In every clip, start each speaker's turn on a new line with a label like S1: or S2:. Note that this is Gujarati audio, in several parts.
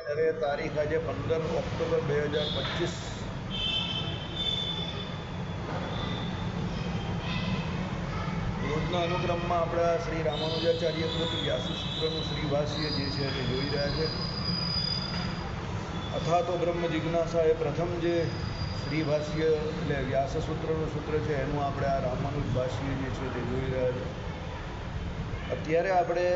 S1: ત્યારે તારીખ આજે 15 ઓક્ટોબર 2025 રોજના અનુક્રમમાં આપણા શ્રી રામાનુજાચાર્ય કૃત વ્યાસસૂત્રનું શ્રીભાષ્ય જે છે તે જોઈ રહ્યા છે. અથવા તો બ્રહ્મ જિજ્ઞાસા એ પ્રથમ જે શ્રીભાષ્ય એટલે વ્યાસસૂત્રનું સૂત્ર છે એનું આપણે આ રામાનુજ ભાષ્ય જે છે તે જોઈ રહ્યા છે. અત્યારે આપણે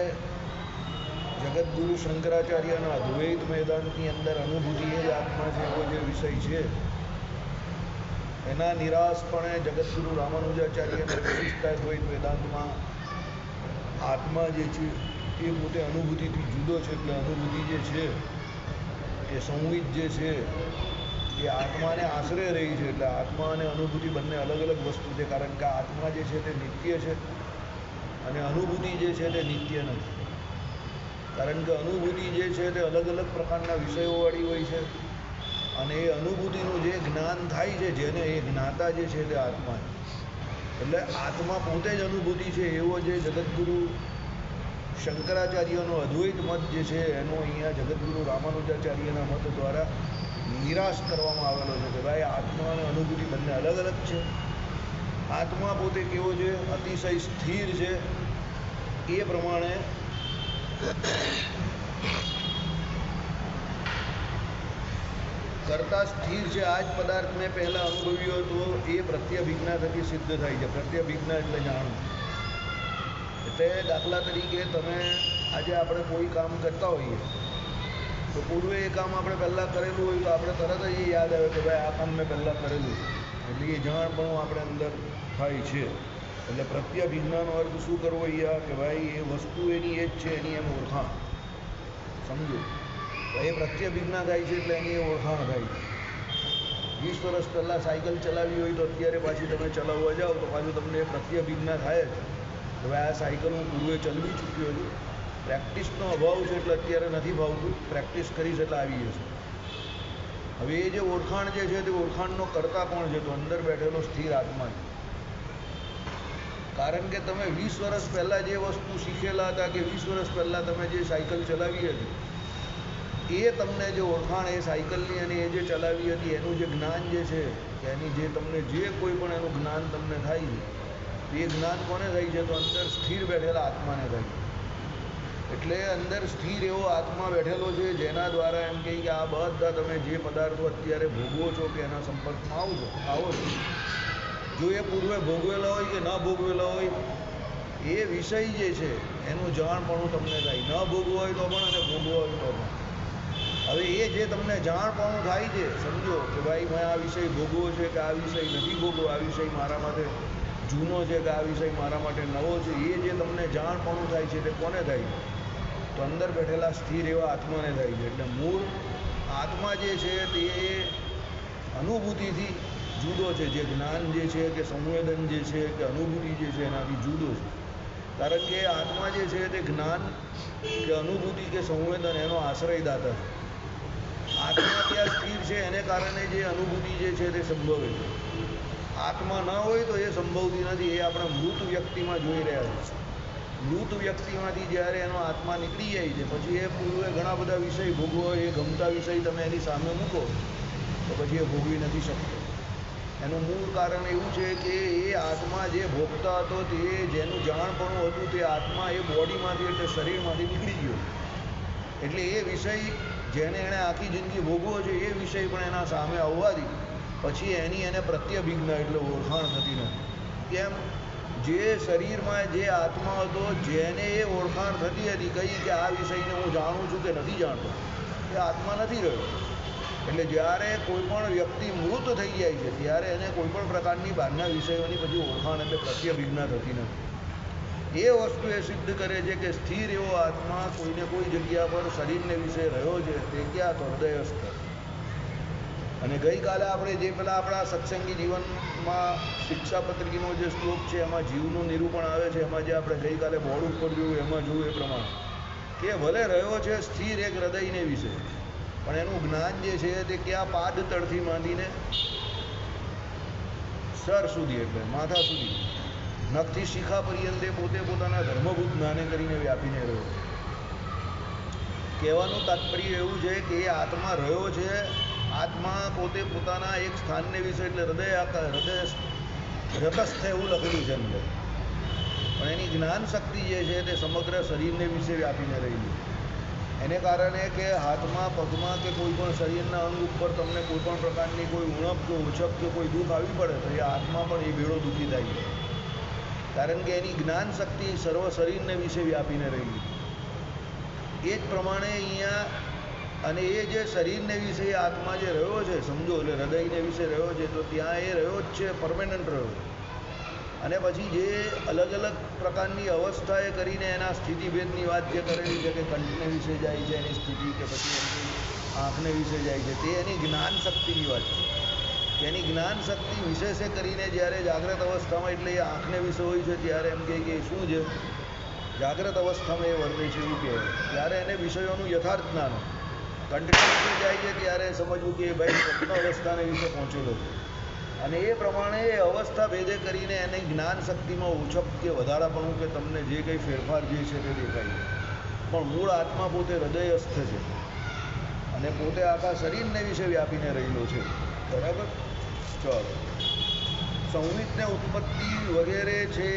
S1: જગતગુરુ શંકરાચાર્યના અદ્વૈત વેદાંતની અંદર અનુભૂતિ એ જ આત્મા છે એવો જે વિષય છે એના નિરાશપણે જગતગુરુ રામાનુજાચાર્યના વિશિષ્ટાદ્વૈત વેદાંતમાં આત્મા જે છે એ પોતે અનુભૂતિથી જુદો છે. એટલે અનુભૂતિ જે છે એ સંવિત જે છે એ આત્માને આશરે રહી છે. એટલે આત્મા અને અનુભૂતિ બંને અલગ અલગ વસ્તુ છે, કારણ કે આત્મા જે છે તે નિત્ય છે અને અનુભૂતિ જે છે તે નિત્ય નથી. કારણ કે અનુભૂતિ જે છે તે અલગ અલગ પ્રકારના વિષયોવાળી હોય છે અને એ અનુભૂતિનું જે જ્ઞાન થાય છે જેને એ જ્ઞાતા જે છે તે આત્મા છે. એટલે આત્મા પોતે જ અનુભૂતિ છે એવો જે જગતગુરુ શંકરાચાર્યનો અદ્વૈત મત જે છે એનો અહીંયા જગતગુરુ રામાનુજાચાર્યના મત દ્વારા નિરાશ કરવામાં આવેલો છે કે ભાઈ આત્મા અને અનુભૂતિ બંને અલગ અલગ છે. આત્મા પોતે કેવો છે? અતિશય સ્થિર છે. એ પ્રમાણે કરતા સ્થિર છે. આ જ પદાર્થને પહેલાં અનુભવ્યો હતો એ પ્રત્યભિજ્ઞા થકી સિદ્ધ થાય છે. પ્રત્યભિજ્ઞા એટલે જાણવું. એટલે દાખલા તરીકે તમે આજે આપણે કોઈ કામ કરતા હોઈએ તો પૂર્વે એ કામ આપણે પહેલાં કરેલું હોય તો આપણે તરત જ એ યાદ આવે કે ભાઈ આ કામ મેં પહેલાં કરેલું. એટલે એ જાણપણું આપણે અંદર થાય છે. એટલે પ્રત્યભિજ્ઞાનો અર્થ શું કરવો અહીંયા કે ભાઈ એ વસ્તુ એની એ જ છે, એની એમ ઓળખાણ. સમજો એ પ્રત્યભિજ્ઞા થાય છે એટલે એની એ ઓળખાણ થાય છે. 20 વર્ષ પહેલાં સાયકલ ચલાવી હોય તો અત્યારે પાછી તમે ચલાવવા જાઓ તો પાછું તમને એ પ્રત્યભિજ્ઞા થાય જ કે ભાઈ આ સાયકલ હું પૂર્વે ચલાવી ચૂક્યો છું. પ્રેક્ટિસનો અભાવ છે એટલે અત્યારે નથી ભાવતું, પ્રેક્ટિસ કરીશ એટલે આવી જશે. હવે એ જે ઓળખાણ જે છે તે ઓળખાણનો કરતા કોણ છે? તો અંદર બેઠેલો સ્થિર આત્મા છે. કારણ કે તમે 20 વર્ષ પહેલાં જે વસ્તુ શીખેલા હતા કે 20 વર્ષ પહેલાં તમે જે સાયકલ ચલાવી હતી એ તમને જે ઓળખાણ એ સાયકલની અને એ જે ચલાવી હતી એનું જે જ્ઞાન જે છે એની જે તમને જે કોઈ પણ એનું જ્ઞાન તમને થાય છે એ જ્ઞાન કોને થાય છે? તો અંદર સ્થિર બેઠેલા આત્માને થાય છે. એટલે અંદર સ્થિર એવો આત્મા બેઠેલો છે જેના દ્વારા એમ કહે કે આ બધા તમે જે પદાર્થો અત્યારે ભોગવો છો કે એના સંપર્કમાં આવો છો, જો એ પૂર્વે ભોગવેલા હોય કે ન ભોગવેલા હોય એ વિષય જે છે એનું જાણપણું તમને થાય. ન ભોગવો હોય તો પણ અને ભોગવો હોય તો પણ. હવે એ જે તમને જાણપણું થાય છે, સમજો કે ભાઈ મેં આ વિષય ભોગવો છે કે આ વિષય નથી ભોગવો, આ વિષય મારા માટે જૂનો છે કે આ વિષય મારા માટે નવો છે, એ જે તમને જાણપણું થાય છે તે કોને થાય છે? તો અંદર બેઠેલા સ્થિર એવા આત્માને થાય છે. એટલે મૂળ આત્મા જે છે તે અનુભૂતિથી જુદો છે. જે જ્ઞાન જે છે કે સંવેદન જે છે કે અનુભૂતિ જે છે એનાથી જુદો છે. કારણ કે આત્મા જે છે તે જ્ઞાન કે અનુભૂતિ કે સંવેદન એનો આશ્રયદાતા છે. આત્મા ત્યાં સ્થિર છે એને કારણે જે અનુભૂતિ જે છે તે સંભવે છે. આત્મા ન હોય તો એ સંભવતી નથી. એ આપણે મૃત વ્યક્તિમાં જોઈ રહ્યા છીએ. મૃત વ્યક્તિમાંથી જ્યારે એનો આત્મા નીકળી જાય છે પછી એ પૂર્વે ઘણા બધા વિષય ભોગવો, એ ગમતા વિષય તમે એની સામે મૂકો તો પછી એ ભોગવી નથી શકતો. એનું મૂળ કારણ એવું છે કે એ આત્મા જે ભોગતા હતો તે જેનું જાણપણું હતું તે આત્મા એ બોડીમાંથી એટલે શરીરમાંથી નીકળી ગયો. એટલે એ વિષય જેને એણે આખી જિંદગી ભોગવો છે એ વિષય પણ એના સામે આવવાથી પછી એની એને પ્રત્યભિજ્ઞા એટલે ઓળખાણ થતી નથી. કેમ? જે શરીરમાં જે આત્મા હતો જેને એ ઓળખાણ થતી હતી કઈ કે આ વિષયને હું જાણું છું કે નથી જાણતો, એ આત્મા નથી રહ્યો. એટલે જ્યારે કોઈ પણ વ્યક્તિ મૃત થઈ જાય છે ત્યારે એને કોઈ પણ પ્રકારની બહારના વિષયોની પછી ઓળખાણ એટલે પ્રત્યભિજ્ઞા થતી નથી. એ વસ્તુ એ સિદ્ધ કરે છે કે સ્થિર એવો આત્મા કોઈને કોઈ જગ્યા પર શરીરને વિશે રહ્યો છે તે ક્યાં? તો હૃદયસ્થ. અને ગઈકાલે આપણે જે પેલા આપણા સત્સંગી જીવનમાં શિક્ષાપત્રિકનો જે શ્લોક છે એમાં જીવનું નિરૂપણ આવે છે, એમાં જે આપણે ગઈકાલે બોર્ડ ઉપર જોયું એમાં જોયું એ પ્રમાણે કે ભલે રહ્યો છે સ્થિર એક હૃદયને વિશે, પણ એનું જ્ઞાન જે છે તે ક્યાં? પાદ તળથી માંડીને સર સુધી એટલે માથા સુધી નખથી શિખા પર્યંતે પોતે પોતાના ધર્મભૂત જ્ઞાને કરીને વ્યાપીને રહ્યો. કહેવાનું તાત્પર્ય એવું છે કે એ આત્મા રહ્યો છે. આત્મા પોતે પોતાના એક સ્થાનને વિશે એટલે હૃદય રતસ્થ એવું લખેલું છે અંદર, પણ એની જ્ઞાન શક્તિ જે છે તે સમગ્ર શરીરને વિશે વ્યાપીને રહેલી. એને કારણે કે હાથમાં પગમાં કે કોઈ પણ શરીરના અંગ ઉપર તમને કોઈ પણ પ્રકારની કોઈ ઉણપ કે ઓછપ કે કોઈ દુઃખ આવી પડે તો એ આત્મા પણ એ ભેળો દુઃખી થાય છે, કારણ કે એની જ્ઞાન શક્તિ સર્વ શરીરને વિશે વ્યાપીને રહેલી. એ જ પ્રમાણે અહીંયા અને એ જે શરીરને વિશે આત્મા જે રહ્યો છે, સમજો એટલે હૃદયને વિશે રહ્યો છે, તો ત્યાં એ રહ્યો જ છે, પરમેનન્ટ રહ્યો. અને પછી જે અલગ અલગ પ્રકારની અવસ્થાએ કરીને એના સ્થિતિભેદની વાત જે કરેલી છે કે કંઠને વિશે જાય છે એની સ્થિતિ, કે પછી એની આંખને વિશે જાય છે, તે એની જ્ઞાન શક્તિની વાત છે. કે એની જ્ઞાન શક્તિ વિશેષે કરીને જ્યારે જાગ્રત અવસ્થામાં એટલે એ આંખને વિશે હોય છે ત્યારે એમ કહે કે શું છે જાગ્રત અવસ્થામાં એ વર્તે છે એવું કહે, ત્યારે એને વિષયોનું યથાર્થ જ્ઞાન. કંઠને વિશે જાય છે ત્યારે સમજવું કે ભાઈ સ્વપ્ન અવસ્થાને વિશે પહોંચેલો છે, અને એ પ્રમાણે એ અવસ્થા ભેદે કરીને એને જ્ઞાન શક્તિમાં ઓછપ કે વધારાપણું કે તમને જે કંઈ ફેરફાર જે છે તે દેખાય છે. પણ મૂળ આત્મા પોતે હૃદયસ્થ છે અને પોતે આખા શરીરને વિશે વ્યાપીને રહેલો છે. બરાબર? ચલો, સંવિતને ઉત્પત્તિ વગેરે છે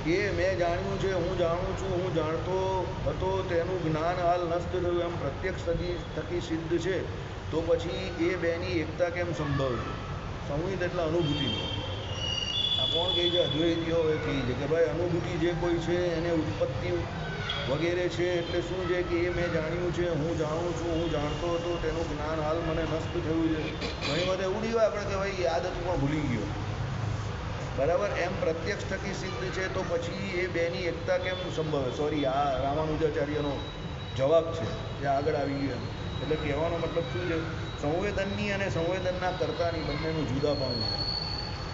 S1: એ મેં જાણ્યું છે, હું જાણું છું, હું જાણતો હતો, તેનું જ્ઞાન હાલ નષ્ટ થયું એમ પ્રત્યક્ષ થકી સિદ્ધ છે, તો પછી એ બેની એકતા કેમ સંભવ છે? સંવિત એટલે અનુભૂતિનો. આ કોણ કહે છે? અદ્વૈતીઓ એ કહે છે કે ભાઈ અનુભૂતિ જે કોઈ છે એને ઉત્પત્તિ વગેરે છે એટલે શું છે કે એ મેં જાણ્યું છે, હું જાણું છું, હું જાણતો હતો, તેનું જ્ઞાન હાલ મને નષ્ટ થયું છે. ઘણી વખત એવું નહીં હોય આપણે કે ભાઈ યાદ હતું પણ ભૂલી ગયો. બરાબર? એમ પ્રત્યક્ષ થકી સિદ્ધ છે તો પછી એ બેની એકતા કેમ સંભવે? સોરી, આ રામાનુજાચાર્યનો જવાબ છે જે આગળ આવી ગયો. એટલે કહેવાનો મતલબ શું છે? સંવેદનની અને સંવેદનના કર્તાની બંનેનું જુદાપણું છે.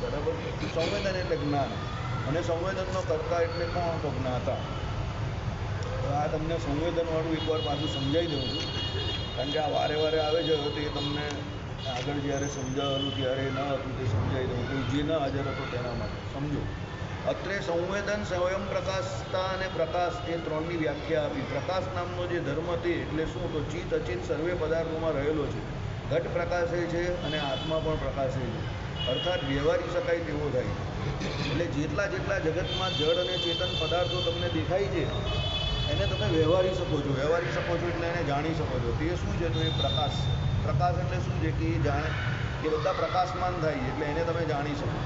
S1: બરાબર? સંવેદન એટલે જ્ઞાન અને સંવેદનનો કર્તા એટલે કોણ? તો જ્ઞાતા. આ તમને સંવેદનવાળું એકવાર પાછું સમજાવી દઉં છું, કારણ કે આ વારે વારે આવે છે. હવે તો એ તમને આગળ જ્યારે સમજાવવાનું ત્યારે ન હતું તે સમજાવી દઉં, કોઈ જે ન હાજર હતો તેના માટે સમજો. અત્રે સંવેદન, સ્વયં પ્રકાશતા અને પ્રકાશ એ ત્રણની વ્યાખ્યા આપી. પ્રકાશ નામનો જે ધર્મ તે એટલે શું? તો ચિત્ત અચિત સર્વે પદાર્થોમાં રહેલો છે. ઘટ પ્રકાશે છે અને આત્મા પણ પ્રકાશે છે, અર્થાત વ્યવહારી શકાય તેવો થાય છે. એટલે જેટલા જેટલા જગતમાં જળ અને ચેતન પદાર્થો તમને દેખાય છે એને તમે વ્યવહારી શકો છો. વ્યવહારી શકો છો એટલે એને જાણી શકો છો. તે શું છે? તો એ પ્રકાશ. પ્રકાશ એટલે શું છે કે એ જાણે કે બધા પ્રકાશમાન થાય એટલે એને તમે જાણી શકો.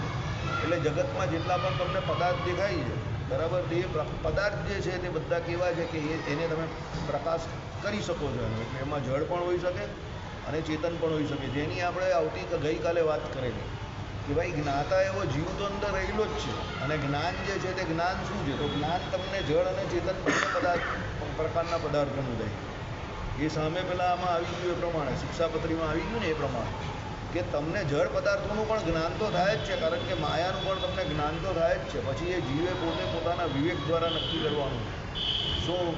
S1: એટલે જગતમાં જેટલા પણ તમને પદાર્થ દેખાય છે, બરાબર, તે પદાર્થ જે છે તે બધા કેવા છે કે એને તમે પ્રકાશ કરી શકો છો. એટલે એમાં જળ પણ હોઈ શકે અને ચેતન પણ હોઈ શકે, જેની આપણે ગઈકાલે વાત કરેલી કે ભાઈ જ્ઞાતા એવો જીવ તો અંદર રહેલો જ છે. અને જ્ઞાન જે છે તે જ્ઞાન શું છે? તો જ્ઞાન તમને જળ અને ચેતન બંને પ્રકારના પદાર્થોનું થાય. એ સામે પેલા આમાં આવી ગયું એ પ્રમાણે, શિક્ષાપત્રીમાં આવી ગયું ને એ પ્રમાણે કે તમને જળ પદાર્થોનું પણ જ્ઞાન તો થાય જ છે, કારણ કે માયાનું પણ તમને જ્ઞાન તો થાય જ છે. પછી એ જીવે પોતે પોતાના વિવેક દ્વારા નક્કી કરવાનું શું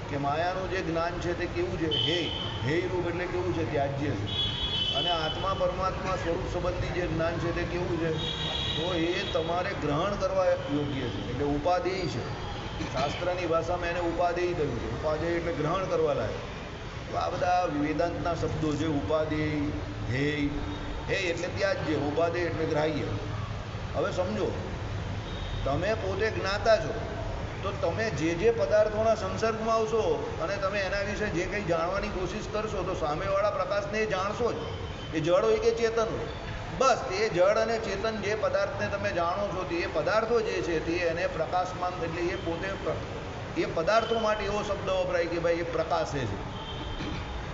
S1: કે માયાનું જે જ્ઞાન છે તે કેવું છે? હેય રૂપ એટલે કેવું છે? ત્યાજ્ય છે. અને આત્મા પરમાત્મા સ્વરૂપ સંબંધી જે જ્ઞાન છે તે કેવું છે? તો એ તમારે ગ્રહણ કરવા યોગ્ય છે, એટલે ઉપાદેય છે. શાસ્ત્રની ભાષામાં એને ઉપાદેય કહ્યું છે. ઉપાદેય એટલે ગ્રહણ કરવા લાયક. તો આ બધા વેદાંતના શબ્દો છે. ઉપાદેય, હે એટલે ત્યાજ્ય, ઉપાદેય એટલે ગ્રાહ્ય. હવે સમજો, તમે પોતે જ્ઞાતા છો તો તમે જે જે પદાર્થોના સંસર્ગમાં આવશો અને તમે એના વિશે જે કંઈ જાણવાની કોશિશ કરશો તો સામેવાળા પ્રકાશને એ જાણશો જ. એ જળ હોય કે ચેતન હોય, બસ એ જળ અને ચેતન જે પદાર્થને તમે જાણો છો તે એ પદાર્થો જે છે તે એને પ્રકાશમાન, એટલે એ પોતે એ પદાર્થો માટે એવો શબ્દ વપરાય કે ભાઈ એ પ્રકાશે છે.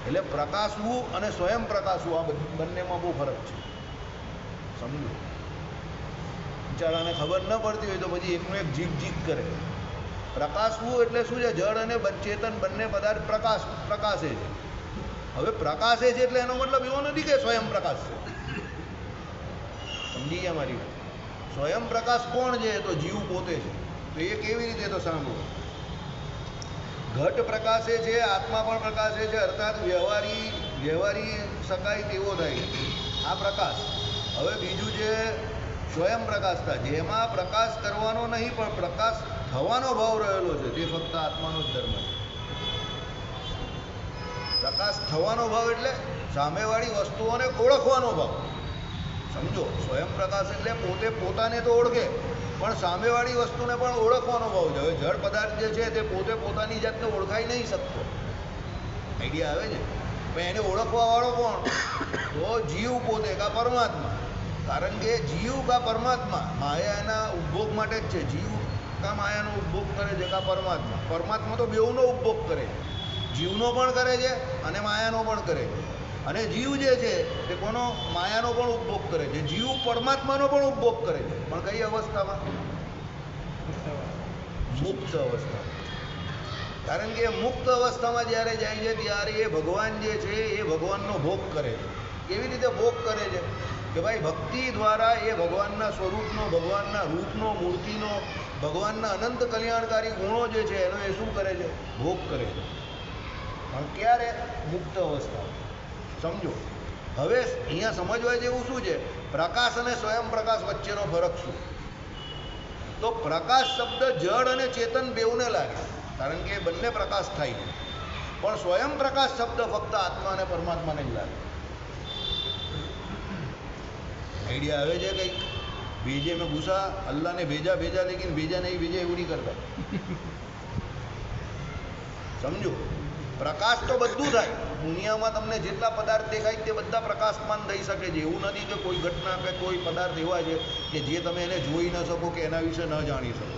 S1: એટલે પ્રકાશવું અને સ્વયં પ્રકાશવું આ બંનેમાં બહુ ફરક છે. સમજો, બિચારાને ખબર ન પડતી હોય તો પછી એકનું એક જીગ કરે. પ્રકાશવું એટલે શું છે? જળ અને ચેતન બંને પદાર્થ પ્રકાશે છે. હવે પ્રકાશે છે એટલે એનો મતલબ એવો નથી કે સ્વયં પ્રકાશ છે. સમજી ગયા મારી વાત? સ્વયં પ્રકાશ કોણ છે? તો જીવ પોતે છે. તો એ કેવી રીતે? તો સાંભળો, ઘટ પ્રકાશે છે, આત્મા પણ પ્રકાશે છે, અર્થાત વ્યવહારી શકાય તેવો થાય આ પ્રકાશ. હવે બીજું છે સ્વયં પ્રકાશતા, જેમાં પ્રકાશ કરવાનો નહીં પણ પ્રકાશ થવાનો ભાવ રહેલો છે, તે ફક્ત આત્માનો જ ધર્મ છે. પ્રકાશ થવાનો ભાવ એટલે સામેવાળી વસ્તુઓને ઓળખવાનો ભાવ. સમજો, સ્વયં પ્રકાશ એટલે પોતે પોતાને તો ઓળખે, પણ સામેવાળી વસ્તુને પણ ઓળખવાનો ભાવ છે. હવે જળ પદાર્થ જે છે તે પોતે પોતાની જાતને ઓળખાઈ નહીં શકતો. આઈડિયા આવે છે? પણ એને ઓળખવાવાળો કોણ? તો જીવ પોતે કા પરમાત્મા. કારણ કે જીવ કા પરમાત્મા માયા એના ઉપભોગ માટે જ છે. જીવ કા માયાનો ઉપભોગ કરે છે કા પરમાત્મા? પરમાત્મા તો બેઉનો ઉપભોગ કરે છે. જીવનો પણ કરે છે અને માયાનો પણ કરે છે. અને જીવ જે છે તે કોનો? માયાનો પણ ઉપભોગ કરે છે. જીવ પરમાત્માનો પણ ઉપભોગ કરે છે, પણ કઈ અવસ્થામાં? મુક્ત અવસ્થા. કારણ કે મુક્ત અવસ્થામાં જ્યારે જાય છે ત્યારે એ ભગવાન જે છે એ ભગવાનનો ભોગ કરે છે. કેવી રીતે ભોગ કરે છે? કે ભાઈ ભક્તિ દ્વારા એ ભગવાનના સ્વરૂપનો, ભગવાનના રૂપનો, મૂર્તિનો, ભગવાનના અનંત કલ્યાણકારી ગુણો જે છે એનો એ શું કરે છે? ભોગ કરે છે. પણ ક્યારે? મુક્ત અવસ્થા. સમજો. હવે અહીંયા સમજવા જેવું શું છે? પ્રકાશ અને સ્વયં પ્રકાશ વચ્ચેનો ફરક શું? તો પ્રકાશ શબ્દ જળ અને ચેતન બેઉને લાગે, કારણ કે બંને પ્રકાશ થાય છે. પણ સ્વયં પ્રકાશ શબ્દ ફક્ત આત્મા અને પરમાત્માને જ લાગે. આઈડિયા આવે છે કંઈક? ભેજે મેં ઘુસા, અલ્લાહ ને ભેજા ભેજા, લેકિન ભેજા નહીં ભેજા એવું નહીં કરતા. સમજો, પ્રકાશ તો બધું થાય. દુનિયામાં તમને જેટલા પદાર્થ દેખાય તે બધા પ્રકાશમાન થઈ શકે છે. એવું નથી કે કોઈ ઘટના કે કોઈ પદાર્થ એવા છે કે જે તમે એને જોઈ ન શકો કે એના વિશે ન જાણી શકો.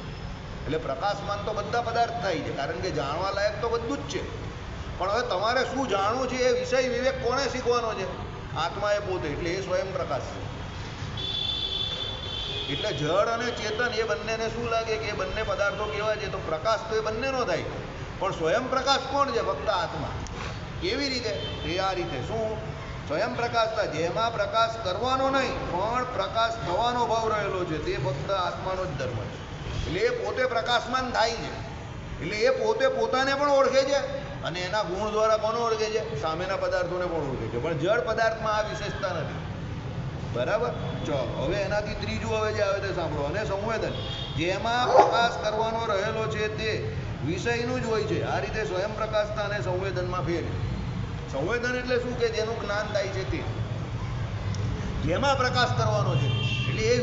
S1: એટલે પ્રકાશમાન તો બધા પદાર્થ થાય છે, કારણ કે જાણવા લાયક તો બધું જ છે. પણ હવે તમારે શું જાણવું છે એ વિષય વિવેક કોણે શીખવાનો છે? આત્માએ પોતે. એટલે એ સ્વયં પ્રકાશ છે. એટલે જળ અને ચેતન એ બંનેને શું લાગે કે એ બંને પદાર્થો કેવા છે? તો પ્રકાશ તો એ બંનેનો થાય, પણ સ્વયં પ્રકાશ કોણ છે? ફક્ત આત્મા. કેવી રીતે? એ આ રીતે. શું? સ્વયં પ્રકાશતા જેમાં પ્રકાશ કરવાનો નહીં પણ પ્રકાશ થવાનો ભાવ રહેલો છે તે ફક્ત આત્માનો જ ધર્મ છે. એટલે એ પોતે પ્રકાશમાન થાય છે. એટલે એ પોતે પોતાને પણ ઓળખે છે અને એના ગુણ દ્વારા કોને ઓળખે છે? સામેના પદાર્થોને પણ ઓળખે છે. પણ જળ પદાર્થમાં આ વિશેષતા નથી. બરાબર? ચલો, હવે એનાથી ત્રીજું હવે જે આવે તે સાંભળો. અને સંવેદન જેમાં પ્રકાશ કરવાનો રહેલો છે તે વિષયનું જ હોય છે. આ રીતે સ્વયં પ્રકાશતા અને સંવેદનમાં ફેર. સંવેદન એટલે શું? કે જેનું જ્ઞાન થાય છે તે. જેમાં પ્રકાશ કરવાનો છે એટલે એ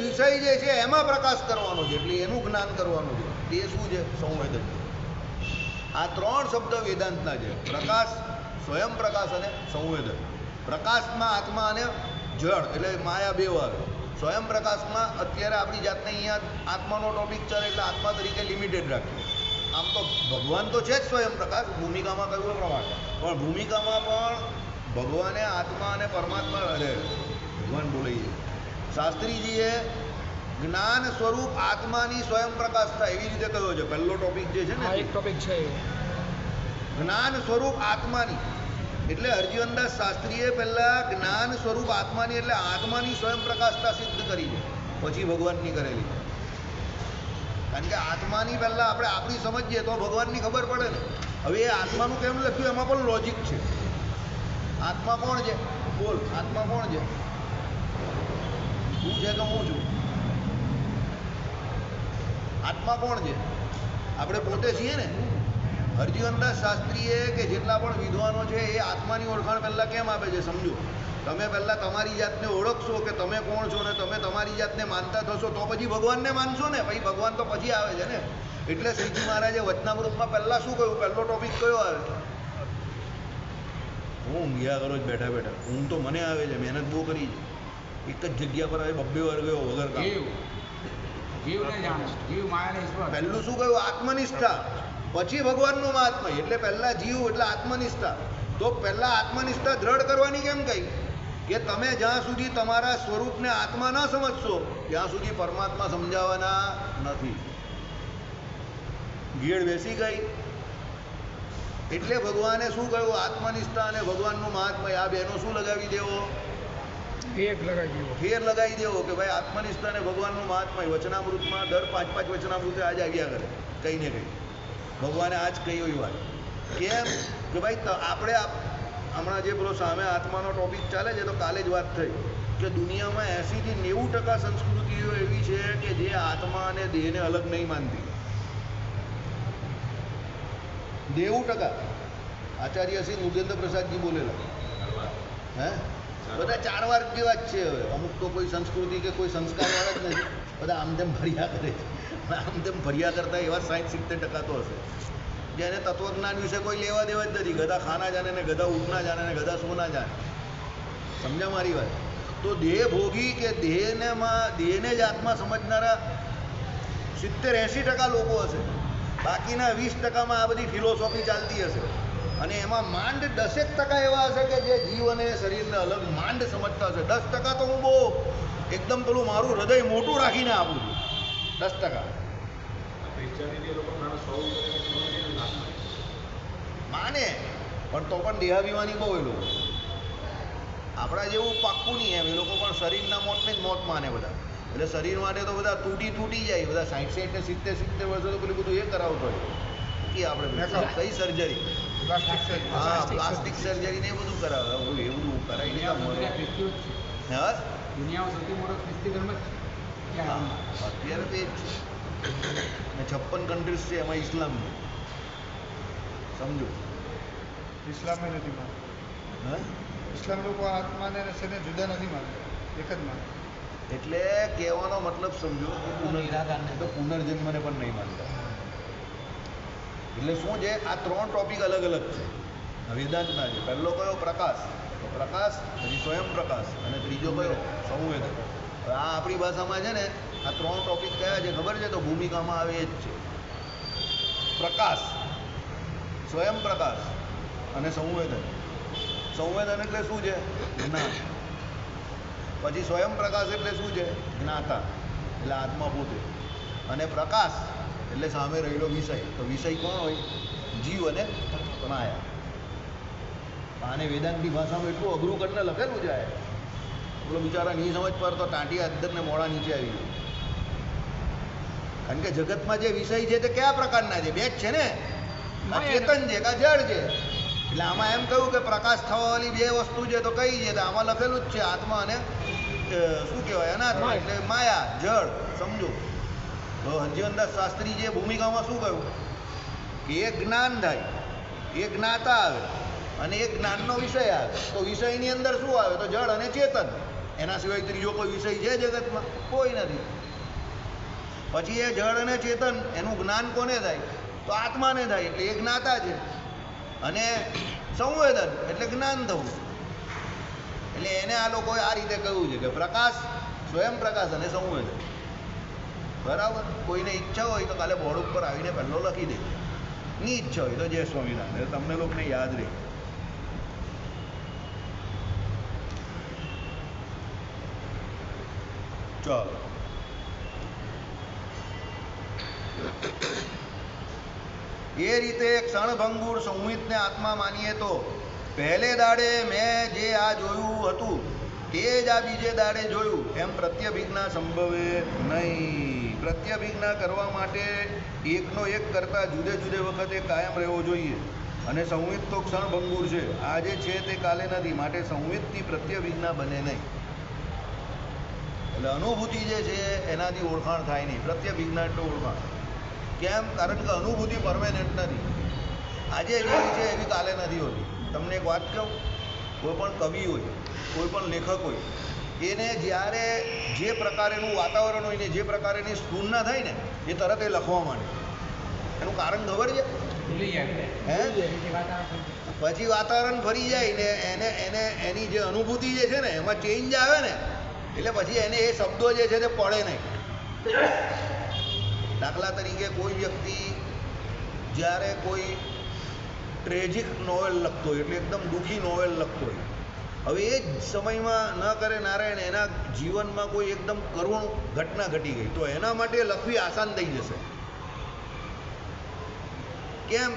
S1: વિષય જે છે એમાં પ્રકાશ કરવાનો છે, એટલે એનું જ્ઞાન કરવાનું છે. તે શું છે? સંવેદન. આ ત્રણ શબ્દ વેદાંતના છે: પ્રકાશ, સ્વયં પ્રકાશ અને સંવેદન. પ્રકાશમાં આત્મા અને જળ એટલે માયા બેવ આવે. સ્વયં પ્રકાશમાં અત્યારે આપણી જાતને અહીંયા આત્માનો ટોપિક ચાલે એટલે આત્મા તરીકે લિમિટેડ રાખીએ. આમ તો ભગવાન તો છે જ સ્વયં પ્રકાશ, ભૂમિકામાં કહ્યું એ પ્રમાણે. પણ ભૂમિકામાં પણ ભગવાને આત્મા અને પરમાત્મા ભગવાન બોલાઈએ શાસ્ત્રીજીએ જ્ઞાન સ્વરૂપ આત્માની સ્વયં પ્રકાશતા એવી રીતે કહ્યો છે. પહેલો ટોપિક જે છે ને,
S2: એક ટોપિક છે
S1: જ્ઞાન સ્વરૂપ આત્માની. એટલે હરજીવનદાસ શાસ્ત્રીએ પહેલાં જ્ઞાન સ્વરૂપ આત્માની એટલે આત્માની સ્વયં પ્રકાશતા સિદ્ધ કરી છે, પછી ભગવાનની કરેલી. કારણ કે આત્માની પહેલાં આપણે આપણી સમજીએ તો ભગવાનની ખબર પડે ને. હવે એ આત્માનું કેમ લખ્યું એમાં પણ લોજિક છે. આત્મા કોણ છે? બોલ, આત્મા કોણ છે? તું છે કે હું છું? આત્મા કોણ છે? આપણે પોતે છીએ ને. હરજીવનદાસ શાસ્ત્રીએ કે જેટલા પણ વિદ્વાનો છે એ આત્માની ઓળખાણ પહેલાં કેમ આપે છે? સમજો, તમે પહેલાં તમારી જાતને ઓળખશો કે તમે કોણ છો ને તમે તમારી જાતને માનતા થશો તો પછી ભગવાનને માનશો ને. ભાઈ ભગવાન તો પછી આવે છે ને. એટલે શ્રીજી મહારાજે વચનામૃતમાં પહેલાં શું કહ્યું? પહેલો ટોપિક કયો આવે? હું ઊંઘ્યા કરો જ બેઠા બેઠા. ઊંઘ તો મને આવે છે, મહેનત બહુ કરી છે. એક જ જગ્યા પર આવે 2 વાર ગયો વગર કામ. પહેલું શું કહ્યું? આત્મનિષ્ઠા. પછી ભગવાનનું મહાત્મય. એટલે પહેલાં જીવ એટલે આત્મનિષ્ઠા. તો પહેલાં આત્મનિષ્ઠા દ્રઢ કરવાની કેમ કહી? કે તમે જ્યાં સુધી તમારા સ્વરૂપને આત્મા ન સમજશો ત્યાં સુધી પરમાત્મા સમજાવવાના નથી. ગીડ બેસી ગઈ. એટલે ભગવાને શું કહ્યું? આત્મનિષ્ઠા અને ભગવાનનું મહાત્મય આ બેનો શું લગાવી દેવો? ફેર લગાવી દેવો કે ભાઈ આત્મનિષ્ઠા અને ભગવાનનું મહાત્મય. વચનામૃતમાં દર 5 વચનામૃતે આજ આવ્યા કરે કંઈ ને કંઈ. ભગવાને આજ કહ્યું એ વાત. કેમ? કે ભાઈ આપણે હમણાં જે પેલો સામે આત્માનો ટોપિક ચાલે છે તો કાલે જ વાત થઈ કે દુનિયામાં 80 થી 90% સંસ્કૃતિઓ એવી છે કે જે આત્મા અને દેહને અલગ નહીં માનતી. 90%. આચાર્ય શ્રી મુગેન્દ્ર પ્રસાદજી બોલેલા. હે બધા 4 વાર જેવા જ છે. હવે અમુક તો કોઈ સંસ્કૃતિ કે કોઈ સંસ્કારવાળા જ નથી, બધા આમ તેમ ભર્યા કરે છે. આમ તેમ ભર્યા કરતા એવા 60-70% તો હશે જેને તત્વજ્ઞાન વિશે કોઈ લેવા દેવા જ નથી. ગધા ખાના જાણે ને ગધા ઉઠના જાણે ને ગધા સોના જાણે. સમજ્યા મારી વાત? તો દેહ ભોગી કે દેહને જ આત્મા સમજનારા 70-80% લોકો હશે. બાકીના 20%માં આ બધી ફિલોસોફી ચાલતી હશે. અને એમાં માંડ 10% એવા હશે કે જે જીવ અને શરીરને અલગ માંડ સમજતા હશે. 10% તો હું બહુ એકદમ પેલું મારું હૃદય મોટું રાખીને આપું છું. 10% માને, પણ તો પણ દેહાભિમાની બહુ એ લોકો. આપણા જેવું પાક્કું નહીં એમ. એ લોકો પણ શરીરના મોતને જ મોત માને બધા. એટલે શરીર માટે તો બધા તૂટી જાય. બધા 60 ને 70 વર્ષો તો પેલું બધું એ કરાવતો હોય કે આપણે કઈ સર્જરી, હા પ્લાસ્ટિક સર્જરી ને એ બધું કરાવે. એ બધું કરાવી નહીં. હા દુનિયામાં સૌથી મોટો ખ્રિસ્તી ધર્મ અત્યારે તો એ જ છે. 56 કન્ટ્રીઝ છે, એમાં ઇસ્લામ છે. સમજો,
S2: ઇસ્લામે નથી માનતા.
S1: હા
S2: ઇસ્લામ લોકો આત્માને રસને જુદા નથી માનતા, એક જ માનતા.
S1: એટલે કહેવાનો મતલબ સમજો, પુનર્જન્મને પણ નહીં માનતા. એટલે શું છે, આ 3 ટોપિક અલગ અલગ છે વેદાંતના છે. પહેલો કયો? પ્રકાશ. તો પ્રકાશ, પછી સ્વયં પ્રકાશ, અને ત્રીજો કયો? સંવેદન. આ આપણી ભાષામાં છે ને આ 3 ટોપિક કયા છે ખબર છે? તો ભૂમિકામાં આવે એ જ છે. પ્રકાશ, સ્વયં પ્રકાશ અને સંવેદન. સંવેદન એટલે શું છે? જ્ઞાન. પછી સ્વયં પ્રકાશ એટલે શું છે? જ્ઞાતા, એટલે આત્મા પોતે. અને પ્રકાશ એટલે સામે રહેલો વિષય. તો વિષય કોણ હોય? જીવ અને માયા. આને વેદાંતની ભાષામાં એટલું અઘરું કરીને લખેલું છે. પેલો બિચારા નહીં સમજ પર તો ટાંટી અદ્દરને મોડા નીચે આવી ગયું. કારણ કે જગતમાં જે વિષય છે તે કયા પ્રકારના છે? 2 જ છે ને, આ ચેતન છે કે જળ છે. એટલે આમાં એમ કહ્યું કે પ્રકાશ થવાવાળી 2 વસ્તુ છે. તો કઈ છે? તો આમાં લખેલું જ છે આત્મા અને શું કહેવાય અનાત્મા, એટલે માયા, જળ. સમજો. તો હરજીવનદાસ શાસ્ત્રી જે ભૂમિકામાં શું કહ્યું કે એક જ્ઞાન થાય, એક જ્ઞાતા આવે અને એક જ્ઞાનનો વિષય આવે. તો વિષયની અંદર શું આવે? તો જળ અને ચેતન. એના સિવાય ત્રીજો કોઈ વિષય છે જગતમાં? કોઈ નથી. પછી એ જળ અને ચેતન એનું જ્ઞાન કોને થાય? તો આત્માને થાય. એટલે એ જ્ઞાતા છે. અને સંવેદન એટલે જ્ઞાન થવું. એટલે એને આ લોકોએ આ રીતે કહ્યું છે કે પ્રકાશ, સ્વયં પ્રકાશ અને સંવેદન. બરાબર. કોઈને ઈચ્છા હોય તો કાલે બોર્ડ ઉપર આવીને પહેલો લખી દે. ની ઈચ્છા હોય તો જય સ્વામિનારાયણ. તમને લોકોને યાદ રહે. ચાલો. એ રીતે ક્ષણભંગુર સંવિતને આત્મા માનીએ તો પહેલે દાડે મેં જે આ જોયું હતું તે જ આ બીજે દાડે જોયું એમ પ્રત્યભિજ્ઞા સંભવે નહીં. પ્રત્યભિજ્ઞા કરવા માટે એકનો એક કરતાં જુદે જુદે વખતે કાયમ રહેવો જોઈએ. અને સંવિત તો ક્ષણભંગુર છે. આજે છે તે કાલે નથી. માટે સંવિતથી પ્રત્યભિજ્ઞા બને નહીં. એટલે અનુભૂતિ જે છે એનાથી ઓળખાણ થાય નહીં. પ્રત્યભિજ્ઞા એટલે ઓળખાણ. કેમ? કારણ કે અનુભૂતિ પરમેનન્ટ નથી. આજે જેવી છે એવી કાલે નથી હોતી. તમને એક વાત કહું, કોઈ પણ કવિ હોય, કોઈ પણ લેખક હોય, એને જ્યારે જે પ્રકારેનું વાતાવરણ હોય ને જે પ્રકારેની સ્ફૂર્ણા થાય ને એ તરત એ લખવા માંડે. એનું કારણ ખબર છે? હે? પછી વાતાવરણ ફરી જાય ને એને એની જે અનુભૂતિ જે છે ને એમાં ચેન્જ આવે ને એટલે પછી એને એ શબ્દો જે છે તે પડે નહીં. દાખલા તરીકે કોઈ વ્યક્તિ જ્યારે કોઈ ટ્રેજિક નોવેલ લખતો હોય, એટલે એકદમ દુઃખી નોવેલ લખતો હોય, હવે એ જ સમયમાં ન કરે નારાયણ એના જીવનમાં કોઈ એકદમ કરુણ ઘટના ઘટી ગઈ તો એના માટે લખવી આસાન થઈ જશે. કેમ?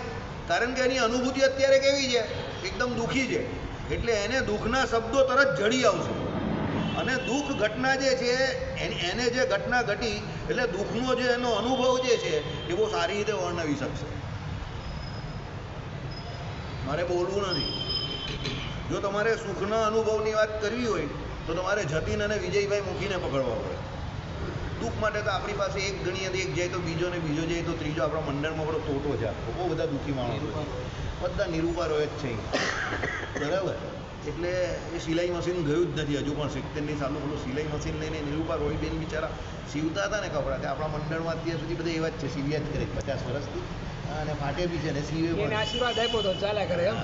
S1: કારણ કે એની અનુભૂતિ અત્યારે કેવી છે? એકદમ દુઃખી છે. એટલે એને દુઃખના શબ્દો તરત જડી આવશે. અને દુઃખ ઘટના જે છે એને જે ઘટના ઘટી એટલે દુઃખનો જે એનો અનુભવ જે છે એ બહુ સારી રીતે વર્ણવી શકશે. મારે બોલવું નથી. જો તમારે સુખના અનુભવની વાત કરવી હોય તો તમારે જતીન અને વિજયભાઈ મૂકીને પકડવા પડે. દુઃખ માટે તો આપણી પાસે એક ગણીએ તો એક જાય તો બીજો ને બીજો જાય તો ત્રીજો. આપણા મંડળમાં બધો ટોટો છે, બહુ બધા દુઃખી માણસો, બધા નિરૂપારો જ છે બરાબર. એટલે એ સિલાઈ મશીન ગયું જ નથી હજુ પણ 70ની સાલનું પેલું સિલાઈ મશીન લઈને નિરૂપા રોહીબેન બિચારા સીવતા હતા ને કપડાં, તે આપણા મંડળમાં અત્યાર સુધી બધા એવા જ છે, સીવ્યા જ કરે 50 વર્ષથી, અને ફાટે બી છે ને સીવે પણ.
S3: આશીર્વાદ આપ્યો તો ચાલ્યા કરે એમ.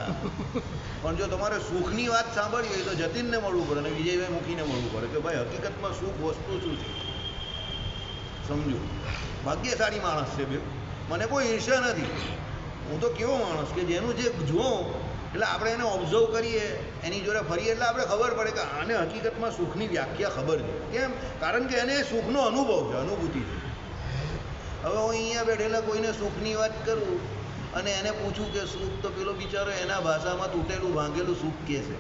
S1: પણ જો તમારે સુખની વાત સાંભળવી હોય તો જતીનને મળવું પડે અને વિજયભાઈ મૂકીને મળવું પડે કે ભાઈ હકીકતમાં સુખ વસ્તુ શું છે સમજો. ભાગ્યશાળી માણસ છે બે, મને કોઈ ઈર્ષ્યા નથી. હું તો કેવો માણસ કે જેનું જે જોઉં એટલે આપણે એને ઓબ્ઝર્વ કરીએ, એની જોડે ફરીએ એટલે આપણે ખબર પડે કે આને હકીકતમાં સુખની વ્યાખ્યા ખબર છે. કેમ? કારણ કે એને સુખનો અનુભવ છે, અનુભૂતિ છે. હવે હું અહીંયા બેઠેલા કોઈને સુખની વાત કરું અને એને પૂછું કે સુખ, તો પેલો બિચારો એના ભાષામાં તૂટેલું ભાંગેલું સુખ કહે છે.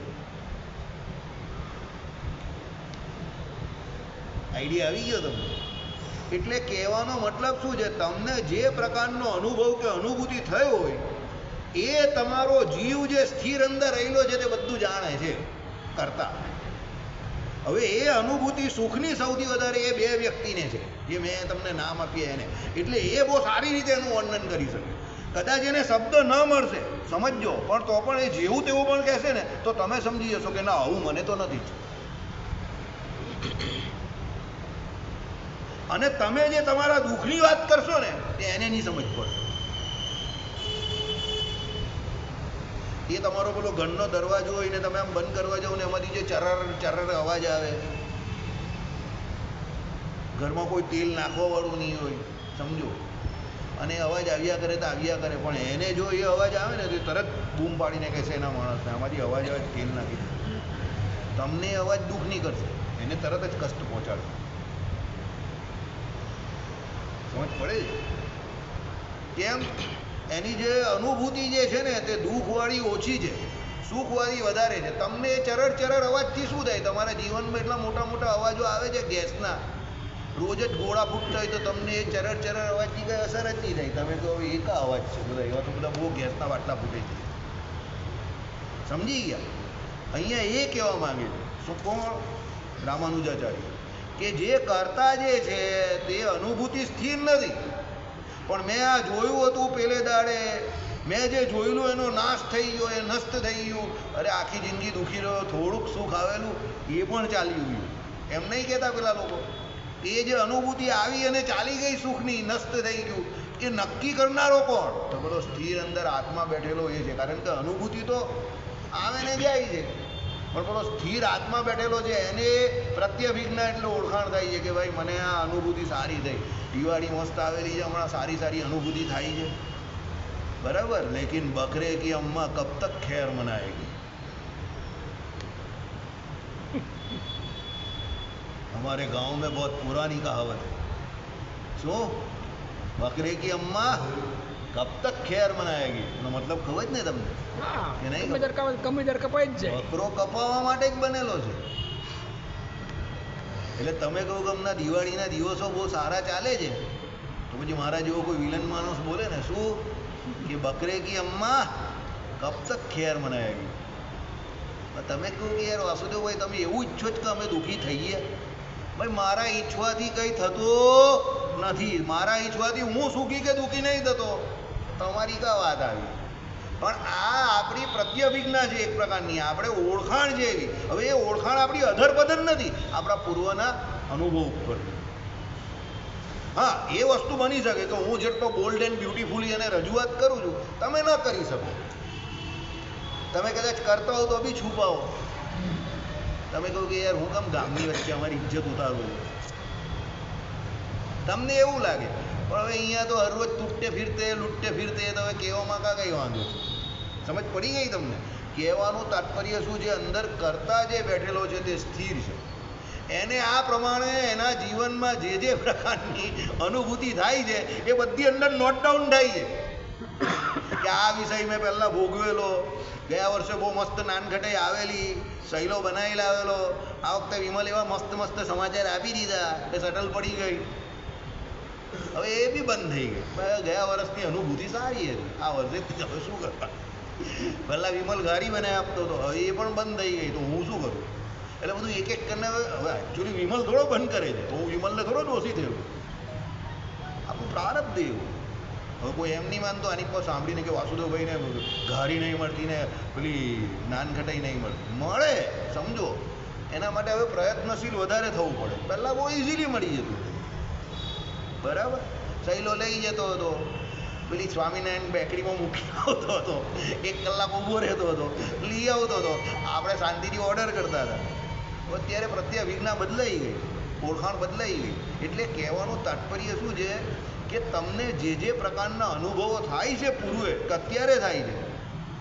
S1: આઈડિયા આવી ગયો તમને? એટલે કહેવાનો મતલબ શું છે, તમને જે પ્રકારનો અનુભવ કે અનુભૂતિ થયો હોય એ તમારો જીવ જે સ્થિર અંદર રહેલો છે તે બધું જાણે છે કરતા. હવે એ અનુભૂતિ સુખની સૌથી વધારે એ બે વ્યક્તિને છે જે મેં તમને નામ આપીએ એને. એટલે એ બહુ સારી રીતે એનું વર્ણન કરી શકે. કદાચ એને શબ્દ ન મળશે સમજો, પણ તો પણ એ જેવું તેવું પણ કહેશે ને તો તમે સમજી જશો કે ના, આવું મને તો નથી જ. અને તમે જે તમારા દુઃખની વાત કરશો ને તે એને નહીં સમજ પડશે. એ તમારો પેલો ઘરનો દરવાજો હોય ને તમે આમ બંધ કરવા જાઓ ને એમાંથી જે ચરર ચરર અવાજ આવે, ઘરમાં કોઈ તેલ નાખવા વાળું નહીં હોય સમજો, અને અવાજ આવ્યા કરે તો આવ્યા કરે, પણ એને જો એ અવાજ આવે ને તો તરત બૂમ પાડીને કહેશે એના માણસને આમાંથી અવાજ આવે તેલ નાખી દે. તમને અવાજ દુઃખ નહીં કરશે, એને તરત જ કષ્ટ પહોંચાડશે. સમજ પડે? કેમ? એની જે અનુભૂતિ જે છે ને તે દુઃખવાળી ઓછી છે, સુખવાળી વધારે છે. તમને એ ચરડ ચરડ અવાજથી શું થાય? તમારા જીવનમાં એટલા મોટા મોટા અવાજો આવે છે ગેસના, રોજ જ ગોળા ફૂટતા હોય તો તમને એ ચરડ ચરડ અવાજની કંઈ અસર જ નહીં થાય. તમે કહો એક અવાજ છે, બધા એવા તો બધા બહુ ગેસના બાટલા ફૂટે છે. સમજી ગયા? અહીંયા એ કહેવા માંગે છે શું? કોણ? રામાનુજાચાર્ય, કે જે કરતા જે છે તે અનુભૂતિ સ્થિર નથી. પણ મેં આ જોયું હતું પેલે દાડે, મેં જે જોયેલું એનો નાશ થઈ ગયો, એ નષ્ટ થઈ ગયું. અરે આખી જિંદગી દુઃખી રહ્યો, થોડુંક સુખ આવેલું એ પણ ચાલી ગયું. એમ નહીં કહેતા પેલા લોકો? એ જે અનુભૂતિ આવી અને ચાલી ગઈ સુખની, નષ્ટ થઈ ગયું, એ નક્કી કરનારો કોણ? તો પેલો સ્થિર અંદર આત્મા બેઠેલો એ છે. કારણ કે અનુભૂતિ તો આવે ને જાય છે, પણ પેલો સ્થિર આત્મા બેઠેલો છે એને પ્રત્યભિજ્ઞા એટલે ઓળખાણ થાય છે કે ભાઈ મને આ અનુભૂતિ સારી થઈ. દિવાળી મસ્ત આવેલી છે હમણાં, સારી સારી અનુભૂતિ થાય છે બરાબર. લેકિન બકરે કી અમ્મા કબ તક ખેર મનાએગી. हमारे गांव में बहुत पुरानी कहावत है. શું? બકરે કી અમ્મા કબ તક ખેર મનાએગી. એનો મતલબ ખબર જ ને તમને? કે નહીં?
S3: કપાઈ જ જાય.
S1: બકરો કપાવવા માટે જ બનેલો છે. એટલે તમે કહો કે હમણાં દિવાળીના દિવસો બહુ સારા ચાલે છે, તો પછી મારા જેવો કોઈ વિલન માણસ બોલે ને શું કે બકરે કી અમ્મા કબ તક ખેર મનાએગી. તમે કહો કે યાર વાસુદેવભાઈ તમે એવું ઈચ્છો જ કે અમે દુઃખી થઈએ? ભાઈ મારા ઈચ્છવાથી કંઈ થતું નથી. મારા ઈચ્છવાથી હું સુખી કે દુઃખી નહીં થતો. તમારી કા વાત આવી? પણ આ આપણી પ્રત્યભિજ્ઞા છે એક પ્રકારની, આપણે ઓળખાણ છે એવી. હવે એ ઓળખાણ આપણી અધરપધર નથી, આપણા પૂર્વના અનુભવ ઉપર. હા, એ વસ્તુ બની શકે કે હું જેટલો બોલ્ડ એન્ડ બ્યુટીફુલી એને રજૂઆત કરું છું તમે ન કરી શકો. તમે કદાચ કરતા હો તો બી છુપાવો. તમે કહો કે યાર હું કેમ ગામની વચ્ચે અમારી ઇજ્જત ઉતારું છું, તમને એવું લાગે. પણ હવે અહીંયા તો હર રોજ તૂટતે ફિરતે લૂંટતે ફિરતે તો હવે કહેવામાં કાં કંઈ વાંધો છે? સમજ પડી ગઈ તમને? કહેવાનું તાત્પર્ય શું છે? અંદર કરતા જે બેઠેલો છે તે સ્થિર છે. એને આ પ્રમાણે એના જીવનમાં જે જે પ્રકારની અનુભૂતિ થાય છે એ બધી અંદર નોટ ડાઉન થાય છે કે આ વિષય મેં પહેલાં ભોગવેલો, ગયા વર્ષે બહુ મસ્ત નાનખટાઈ આવેલી, સહેલો બનાવી લાવેલો, આ વખતે વિમલ એવા મસ્ત મસ્ત સમાચાર આપી દીધા કે શટલ પડી ગઈ. હવે એ બી બંધ થઈ ગઈ. ગયા વર્ષની અનુભૂતિ સારી હતી, આ વર્ષે હવે શું કરવા? પહેલાં વિમલ ગાડી બનાવી આપતો હતો, હવે એ પણ બંધ થઈ ગઈ, તો હું શું કરું? એટલે બધું એક એક કરીને હવે એકચ્યુઅલી વિમલ થોડો બંધ કરે છે, હું વિમલને થોડો દોષી થયેલો, આપણું પ્રારબ્ધ એવું. હવે કોઈ એમ નહીં માનતો આની પર સાંભળીને કે વાસુદેવભાઈને ઘારી નહીં મળતી ને પેલી નાનખટાઈ નહીં મળતી, મળે, સમજો. એના માટે હવે પ્રયત્નશીલ વધારે થવું પડે. પહેલાં બહુ ઇઝીલી મળી જતું, બરાબર. સહેલો લઈ જતો હતો, પેલી સ્વામિનારાયણ બેકરીમાં મૂકી આવતો હતો, 1 કલાક ઊભો રહેતો હતો, લઈ આવતો હતો, આપણે શાંતિથી ઓર્ડર કરતા હતા. અત્યારે પ્રત્યાભિજ્ઞા બદલાઈ ગઈ, ઓળખાણ બદલાઈ ગઈ. એટલે કહેવાનું તાત્પર્ય શું છે કે તમને જે પ્રકારના અનુભવો થાય છે પૂર્વે કે અત્યારે થાય છે,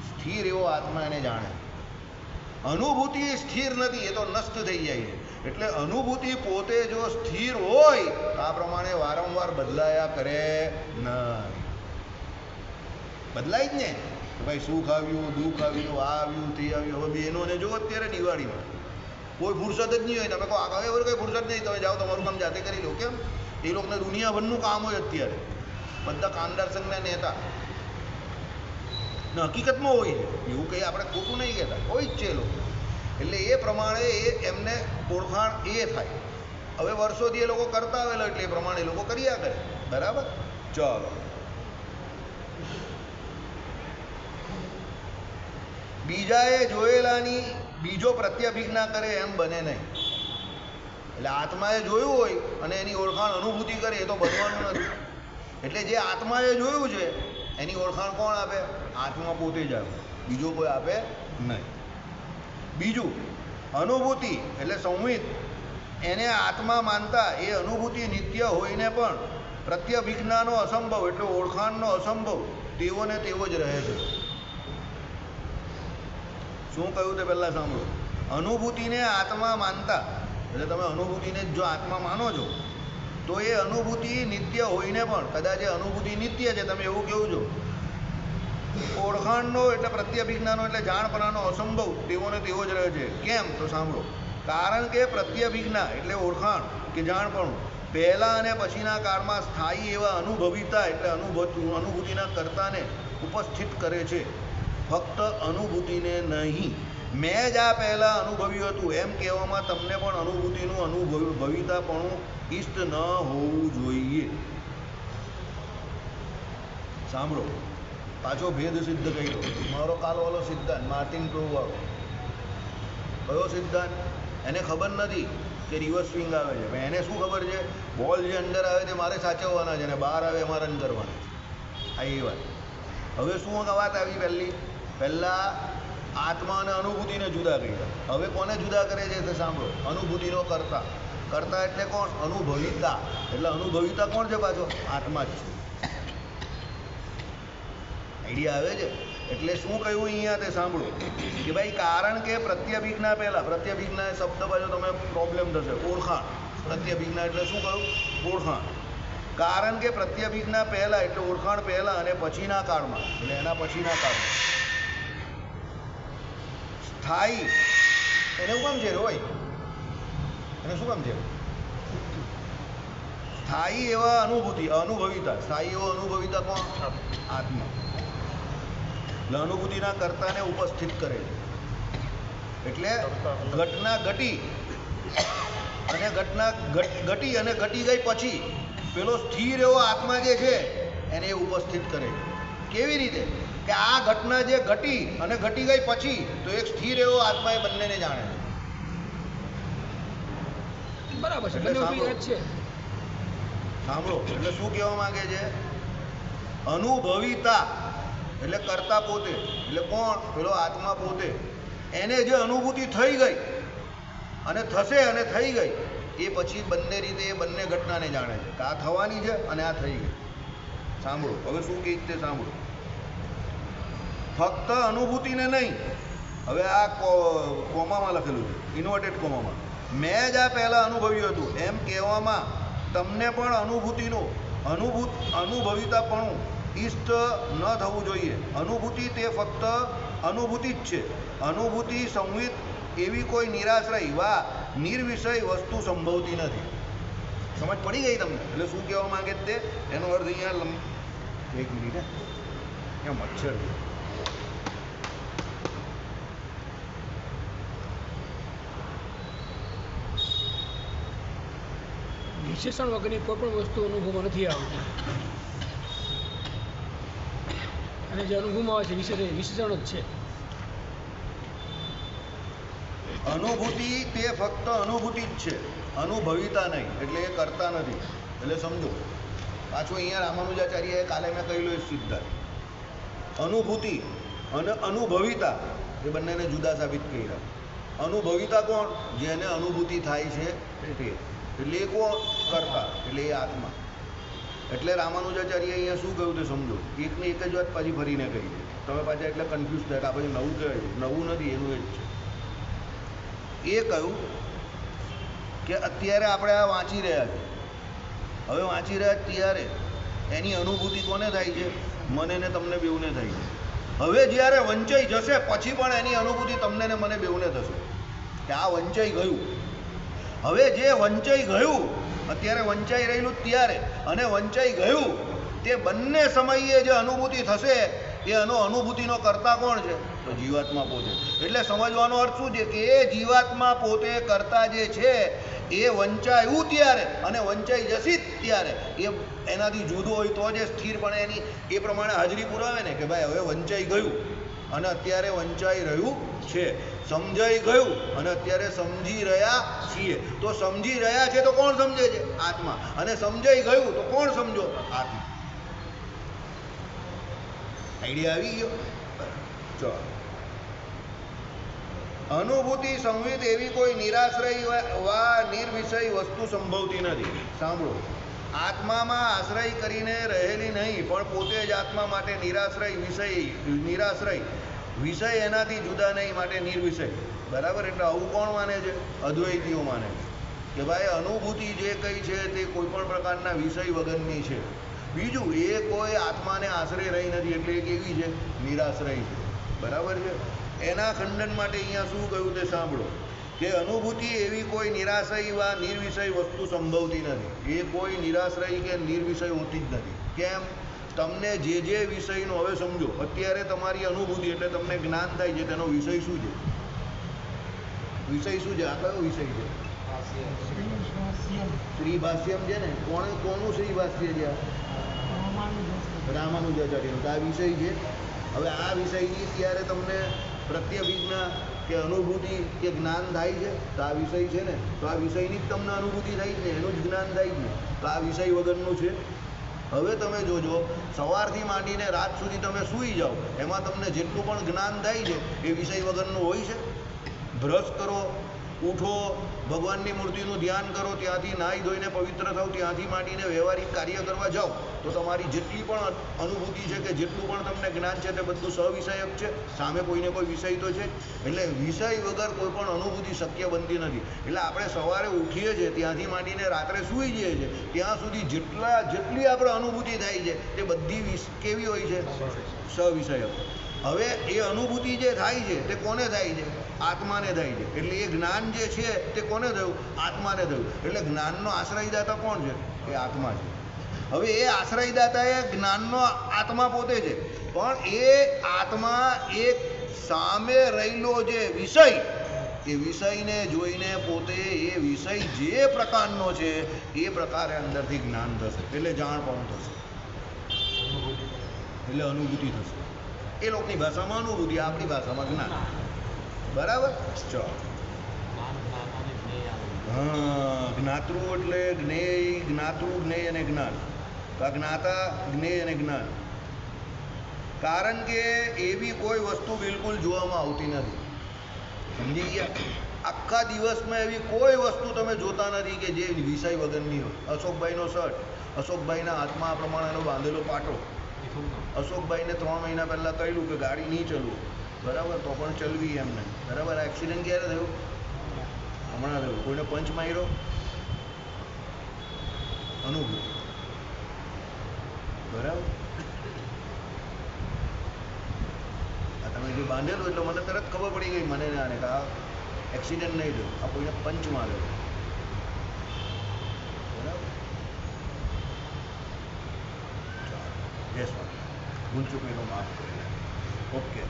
S1: સ્થિર એવો આત્મા એને જાણે. અનુભૂતિ સ્થિર નથી, એ તો નષ્ટ થઈ જાય છે. એટલે અનુભૂતિ પોતે જો સ્થિર હોય તો આ પ્રમાણે વારંવાર બદલાયા કરે નહીં. બદલાય જ ને, ભાઈ સુખ આવ્યું, દુઃખ આવ્યું, આ આવ્યું, તે આવ્યું. હવે બહેનોને જો અત્યારે દિવાળીમાં કોઈ ફુરસદ જ નહીં હોય, તમે કહો હવે કોઈ ફુરસદ નહીં, તમે જાઓ તમારું કામ જાતે કરી લો. કેમ? એ લોકોને દુનિયાભરનું કામ હોય અત્યારે, બધા કામદાર સંઘના નેતા ને હકીકતમાં હોય છે, એવું કંઈ આપણે ખોટું નહીં કહેતા, હોય જ છે એ લોકો. એટલે એ પ્રમાણે એમને ઓળખાણ એ થાય. હવે વર્ષોથી એ લોકો કરતા આવેલા એટલે એ પ્રમાણે એ લોકો કર્યા કરે, બરાબર. ચાલો, બીજાએ જોયેલાની બીજો પ્રત્યાભિજ્ઞા કરે એમ બને નહીં. એટલે આત્માએ જોયું હોય અને એની ઓળખાણ અનુભૂતિ કરે એ તો બનવાનું નથી. એટલે જે આત્માએ જોયું છે એની ઓળખાણ કોણ આપે? આત્મા પોતે જ આપે, બીજો કોઈ આપે નહીં. બીજું, અનુભૂતિ એટલે સંવિત, એને આત્મા માનતા એ અનુભૂતિ નિત્ય હોઈને પણ પ્રત્યાભિજ્ઞાનો અસંભવ એટલે ઓળખાણનો અસંભવ તેઓને તેવો જ રહે છે. શું કહ્યું તે પહેલાં સાંભળો. અનુભૂતિને આત્મા માનતા એટલે તમે અનુભૂતિને જો આત્મા માનો છો તો એ અનુભૂતિ નિત્ય હોઈને પણ, કદાચ એ અનુભૂતિ નિત્ય છે તમે એવું કહું છો, ઓળખાણનો એટલે પ્રત્યાભિજ્ઞાનો એટલે જાણપણાનો અસંભવ તેઓને તેવો જ રહે છે. કેમ? તો સાંભળો. કારણ કે પ્રત્યાભિજ્ઞા એટલે ઓળખાણ કે જાણપણું પહેલાં અને પછીના કાળમાં સ્થાયી એવા અનુભવિતા એટલે અનુભૂતિના કર્તાને ઉપસ્થિત કરે છે, ફક્ત અનુભૂતિને નહીં. મેં જ આ પહેલાં અનુભવ્યું હતું એમ કહેવામાં તમને પણ અનુભૂતિનું અનુભવિતાપણું ઇષ્ટ ન હોવું જોઈએ. સાંભળો, પાછો ભેદ સિદ્ધ કર્યો. મારો કાલવાળો સિદ્ધાંત માર્ટિન પ્રોવાળો, કયો સિદ્ધાંત? એને ખબર નથી કે રિવર્સ સ્વિંગ આવે છે. એને શું ખબર છે? બોલ જે અંદર આવે તે મારે સાચવવાના છે અને બહાર આવે એમાં રન કરવાના છે. આ એ વાત. હવે શું વાત આવી? પહેલાં આત્મા અને અનુભૂતિને જુદા કર્યા. હવે કોને જુદા કરે છે તે સાંભળો. અનુભૂતિનો કર્તા. કર્તા એટલે કોણ? અનુભવિતા. એટલે અનુભવિતા કોણ છે પાછો? આત્મા જ છે. આઈડિયા આવે છે? એટલે શું કહ્યું અહીંયા તે સાંભળો કે ભાઈ કારણ કે પ્રત્યાભિજ્ઞા પહેલાં, પ્રત્યાભિજ્ઞા શબ્દ બાજુ તમે પ્રોબ્લેમ થશે. ઓળખાણ. પ્રત્યાભિજ્ઞા એટલે શું કહ્યું? ઓળખાણ. કારણ કે પ્રત્યાભિજ્ઞા પહેલાં એટલે ઓળખાણ પહેલાં અને પછીના કાળમાં એટલે એના પછીના કાળમાં સ્થાયી, એને શું કામ છે હોય? એને શું કામ છે? સ્થાયી એવા અનુભવિતા. સ્થાયી એવો અનુભવિતા કોણ? આત્મા. એટલે અનુભૂતિના કર્તાને ઉપસ્થિત કરે છે. એટલે ઘટના ઘટી અને ઘટી ગઈ પછી પેલો સ્થિર એવો આત્મા જે છે એને ઉપસ્થિત કરે છે. કેવી રીતે? કે આ ઘટના જે ઘટી અને ઘટી ગઈ પછી તો એક સ્થિર એવો આત્મા એ બંનેને જાણે છે.
S3: બરાબર છે.
S1: સાંભળો, એટલે શું કહેવા માંગે છે? અનુભવિતા એટલે કર્તા પોતે, એટલે કોણ? પેલો આત્મા પોતે. એને જે અનુભૂતિ થઈ ગઈ અને થશે અને થઈ ગઈ એ પછી બંને રીતે એ બંને ઘટનાને જાણે છે કે આ થવાની છે અને આ થઈ ગઈ. સાંભળો હવે શું કહે તે સાંભળો. ફક્ત અનુભૂતિને નહીં, હવે આ કોમામાં લખેલું છે, ઇન્વર્ટેડ કોમામાં. મેં જ આ પહેલાં અનુભવ્યું હતું એમ કહેવામાં તમને પણ અનુભવિતાપણું ઇષ્ટ ન થવું જોઈએ. અનુભૂતિ તે ફક્ત અનુભૂતિ જ છે. અનુભૂતિ સંવિત એવી કોઈ નિરાશ્રય નિર્વિષય વસ્તુ સંભવતી નથી. સમજ પડી ગઈ તમને? એટલે શું કહેવા માંગે તે એનો અર્થ અહીંયા એક મિનિટ ત્યાં મચ્છર છે.
S3: વિશેષણ વગરની કોઈ પણ વસ્તુ અનુભવમાં નથી આવતી, અને જે અનુભવમાં આવે છે વિશેષણ જ છે.
S1: અનુભૂતિ તે ફક્ત અનુભૂતિ જ છે, અનુભવિતા નહીં, એટલે એ કરતા નથી. એટલે સમજો પાછું અહીંયા રામાનુજાચાર્યએ કાલે મેં કહેલું એ સિદ્ધાંત, અનુભૂતિ અને અનુભવિતા એ બંનેને જુદા સાબિત કર્યા. અનુભવિતા કોણ? જેને અનુભૂતિ થાય છે તે, એટલે એ કોણ? કરતા, એટલે એ આત્મા. એટલે રામાનુજાચાર્ય અહીંયા શું કહ્યું તે સમજો. એકને એક જ વાત પાછી ફરીને કહી દે, તમે પાછા એટલે કન્ફ્યુઝ થાય કે આ પછી નવું કહેવાય. નવું નથી, એનું એ જ છે. એ કહ્યું કે અત્યારે આપણે આ વાંચી રહ્યા છીએ, હવે વાંચી રહ્યા ત્યારે એની અનુભૂતિ કોને થાય છે? મને ને તમને બેઉને થાય છે. હવે જ્યારે વંચાઈ જશે પછી પણ એની અનુભૂતિ તમને ને મને બેઉને થશે કે આ વંચાઈ ગયું. હવે જે વંચાઈ ગયું, અત્યારે વંચાઈ રહેલું ત્યારે અને વંચાઈ ગયું, તે બંને સમયે જે અનુભૂતિ થશે એ અનુભૂતિનો કરતા કોણ છે? તો જીવાત્મા પોતે. એટલે સમજવાનો અર્થ શું છે કે એ જીવાત્મા પોતે કરતા જે છે એ વંચાયું ત્યારે અને વંચાઈ જશે ત્યારે એ એનાથી જુદું હોય તો જે સ્થિરપણે એની એ પ્રમાણે હાજરી પુરાવે ને કે ભાઈ હવે વંચાઈ ગયું અને અત્યારે વંચાઈ રહ્યું છે, સમજાઈ ગયું અને અત્યારે સમજી રહ્યા છીએ. તો સમજી રહ્યા છે તો કોણ સમજે છે? આત્મા. અને સમજાઈ ગયું તો કોણ સમજો? આત્મા. આઈડિયા આવી ગયો? ચલો. અનુભૂતિ સંવિત એવી કોઈ નિરાશ્રય વા નિર્વિષય વસ્તુ સંભવતી નથી. સાંભળો, આત્મામાં આશ્રય કરીને રહેલી નહીં, પણ પોતે જ આત્મા માટે નિરાશ્રય વિષય એનાથી જુદા નહીં, માટે નિર્વિષય. બરાબર? એટલે આવું કોણ માને છે? અદ્વૈતીઓ માને છે કે ભાઈ અનુભૂતિ જે કંઈ છે તે કોઈ પણ પ્રકારના વિષય વગરની છે. બીજું, એ કોઈ આત્માને આશ્રય રહી નથી, એટલે એ કેવી છે? નિરાશ્રય છે. બરાબર છે? એના ખંડન માટે અહીંયા શું કહ્યું તે સાંભળો કે અનુભૂતિ એવી કોઈ નિરાશ્રય વા નિર્વિષય વસ્તુ સંભવતી નથી. એ કોઈ નિરાશ્રય કે નિર્વિષય હોતી જ નથી. કેમ? તમને જે વિષયનો, હવે સમજો અત્યારે તમારી અનુભૂતિ એટલે તમને જ્ઞાન થાય છે, તેનો વિષય શું છે? વિષય શું છે? આ કયો વિષય છે? શ્રીભાષ્યમ છે ને. કોનું શ્રીભાષ્ય છે? રામાનુજાચાર્યનું. તો આ વિષય છે. હવે આ વિષયની ત્યારે તમને પ્રત્યભિજ્ઞા કે અનુભૂતિ કે જ્ઞાન થાય છે, તો આ વિષય છે ને, તો આ વિષયની જ તમને અનુભૂતિ થાય છે ને, એનું જ જ્ઞાન થાય છે. તો આ વિષય વગરનું છે. હવે તમે જોજો, સવારથી માંડીને રાત સુધી તમે સૂઈ જાઓ, એમાં તમને જેટલું પણ જ્ઞાન થાય છે એ વિષય વગરનું હોય છે? બ્રશ કરો, ઉઠો, ભગવાનની મૂર્તિનું ધ્યાન કરો, ત્યાંથી નાહી ધોઈને પવિત્ર થાવ, ત્યાંથી માંડીને વ્યવહારિક કાર્ય કરવા જાઓ, તો તમારી જેટલી પણ અનુભૂતિ છે કે જેટલું પણ તમને જ્ઞાન છે તે બધું સવિષયક છે. સામે કોઈને કોઈ વિષય તો છે. એટલે વિષય વગર કોઈ પણ અનુભૂતિ શક્ય બનતી નથી. એટલે આપણે સવારે ઉઠીએ છીએ ત્યાંથી માંડીને રાત્રે સૂઈ જઈએ છીએ ત્યાં સુધી જેટલી આપણે અનુભૂતિ થાય છે તે બધી કેવી હોય છે? સવિષયક. હવે એ અનુભૂતિ જે થાય છે તે કોને થાય છે? આત્માને થાય છે. એટલે એ જ્ઞાન જે છે તે કોને થયું? આત્માને થયું. એટલે જ્ઞાનનો આશ્રયદાતા કોણ છે? એ આત્મા છે. હવે એ આશ્રયદાતા એ જ્ઞાનનો આત્મા પોતે છે, પણ એ આત્મા એક સામે રહેલો જે વિષય, એ વિષયને જોઈને પોતે એ વિષય જે પ્રકારનો છે એ પ્રકારે અંદરથી જ્ઞાન થશે, એટલે જાણપણું થશે, એટલે અનુભૂતિ થશે. એ લોકોની ભાષામાં અનુભૂતિ, આપણી ભાષામાં જ્ઞાન. બરાબર? ચલો. હા, જ્ઞાતૃ એટલે જ્ઞેય, જ્ઞાતૃ, જ્ઞેય અને જ્ઞાન. આ જ્ઞાતા, જ્ઞેય અને જ્ઞાન. કારણ કે એવી કોઈ વસ્તુ બિલકુલ જોવામાં આવતી નથી. સમજી ગયા? આખા દિવસમાં એવી કોઈ વસ્તુ તમે જોતા નથી કે જે વિષય વગરની હોય. અશોકભાઈનો શર્ટ, અશોકભાઈના હાથમાં આ પ્રમાણેનો બાંધેલો પાટો. અશોકભાઈને 3 મહિના પહેલાં કહેલું કે ગાડી નહીં ચલવું, બરાબર, તો પણ ચલવી એમને. બરાબર? આ એક્સિડન્ટ ક્યારે થયું? હમણાં થયું. કોઈને પંચ માર્યો? અનુભવ. બરાબર? આ તમે જે બાંધેલું એટલે મને તરત ખબર પડી ગઈ, મને આને કે આ એક્સિડન્ટ નહીં થયું, આ કોઈને પંચ માર્યો. બરાબર? યસ, ભૂલ ચૂકેલો માફ કરી. ઓકે.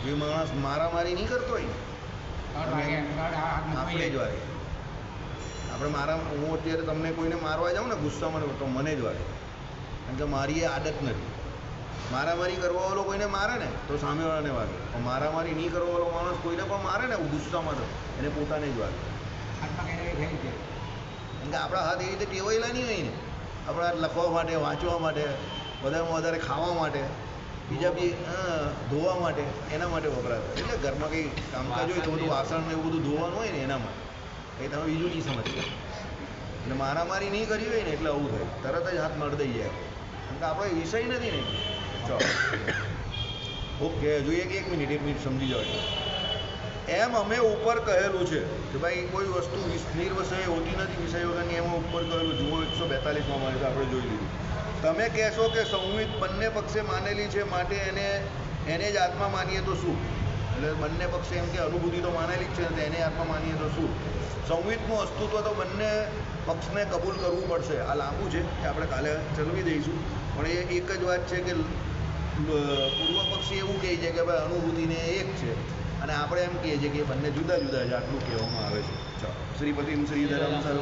S1: જે માણસ મારામારી નહીં કરતો હોય ને, આપણે જ વારે આપણે હું અત્યારે તમને કોઈને મારવા જાઉં ને ગુસ્સામાં તો મને જ વાગે, કારણ કે મારી એ આદત નથી. મારામારી કરવાવાળો કોઈને મારે ને તો સામેવાળાને વાગે, પણ મારામારી નહીં કરવાવાળો માણસ કોઈને પણ મારે ને ગુસ્સામાં તો એને પોતાને જ વાગે. કારણ કે આપણા હાથ એવી રીતે ટેવાયેલા નહીં હોય ને, આપણા હાથ લખવા માટે, વાંચવા માટે, વધારેમાં વધારે ખાવા માટે, બીજા બી ધોવા માટે, એના માટે વપરાતા. એટલે ઘરમાં કંઈ કામકાજ હોય તો બધું વાસણ ને એવું બધું ધોવાનું હોય ને એના માટે, કંઈ તમે બીજું નહીં સમજતા. એટલે મારામારી નહીં કરી હોય ને એટલે આવું થાય, તરત જ હાથ નડદાઈ જાય, કારણ કે આપણો વિષય નથી ને. ચાલો ઓકે, જોઈએ કે એક મિનિટ સમજી જાઓ. એમ અમે ઉપર કહેલું છે કે ભાઈ કોઈ વસ્તુ નિર્વિષય હોતી નથી, વિષય વગરની. એમાં ઉપર કહેલું જુઓ 142માં માને તો આપણે જોઈ લીધું. તમે કહેશો કે સંહિત બંને પક્ષે માનેલી છે માટે એને જ આત્મા માનીએ તો શું? એટલે બંને પક્ષે એમ કે અનુભૂતિ તો માનેલી જ છે, એને આત્મા માનીએ તો શું? સંહિતનું અસ્તિત્વ તો બંને પક્ષને કબૂલ કરવું પડશે. આ લાંબુ છે કે આપણે કાલે ચલાવી દઈશું, પણ એ એક જ વાત છે કે પૂર્વ પક્ષી એવું કહે છે કે ભાઈ અનુભૂતિને એક છે, અને આપણે એમ કહીએ છીએ કે બંને જુદા જુદા છે. આટલું કહેવામાં આવે છે. ચાલો, શ્રીપતિમ શ્રીધરમ સર્વ